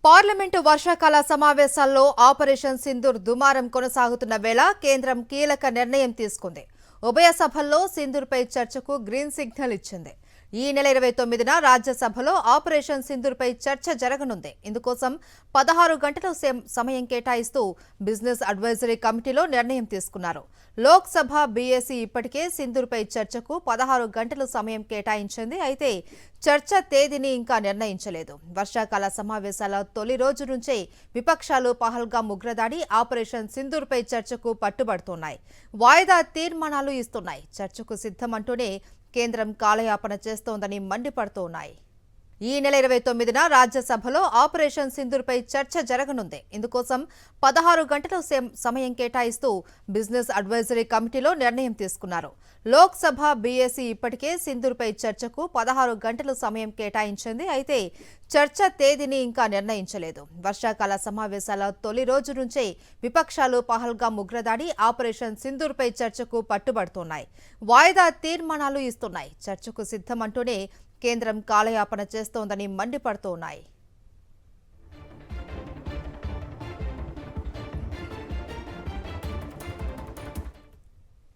Parliament వర్షాకాల సమావేశాల్లో operation Sindoor దుమారం కొనసాగుతున్న వేళ కేంద్రం కీలక నిర్ణయం తీసుకుంది. ఉభయ సభల్లో సింధూర్పై చర్చకు గ్రీన్ సిగ్నల్ ఇచ్చింది. ఈ నెల 29న రాజ్యసభలో ఆపరేషన్ సింధూర్పై చర్చ జరగనుంది. ఇందుకోసం 16 గంటల సమయం కేటాయిస్తూ బిజినెస్ అడ్వైజరీ కమిటీలో నిర్ణయం తీసుకున్నారు. లోక్సభ బీఏసీ ఇప్పటికే సింధూర్పై చర్చకు 16 గంటల సమయం కేటాయించింది. అయితే చర్చ తేదీని ఇంకా నిర్ణయించలేదు. వర్షాకాల సమావేశాల తొలి రోజు నుంచే విపక్షాలు పహల్గామ్ ఉగ్రదాడి, ఆపరేషన్ సింధూర్పై చర్చకు పట్టుబడుతున్నాయి. వాయిదా తీర్మానాలు ఇస్తున్నాయి. చర్చకు సిద్ధమంటూనే కేంద్రం కాలయాపన చేస్తోందని మండిపడుతున్నాయి. ఈ నెల 29న రాజ్యసభలో ఆపరేషన్ సింధూర్పై చర్చ జరగనుంది. ఇందుకోసం 16 గంటల సమయం కేటాయిస్తూ బిజినెస్ అడ్వైజరీ కమిటీలో నిర్ణయం తీసుకున్నారు. లోక్సభ బీఏసీ ఇప్పటికే సింధూర్పై చర్చకు 16 గంటల సమయం కేటాయించింది. అయితే చర్చ తేదీని ఇంకా నిర్ణయించలేదు. వర్షాకాల సమావేశాల తొలి రోజు నుంచే విపక్షాలు పహల్గామ్ ఉగ్రదాడి, ఆపరేషన్ సింధూర్పై చర్చకు పట్టుబడుతున్నాయి. వాయిదా తీర్మానాలు ఇస్తున్నాయి. చర్చకు సిద్ధమంటూనే కేంద్రం కాలయాపన చేస్తోందని మండిపడుతున్నాయి.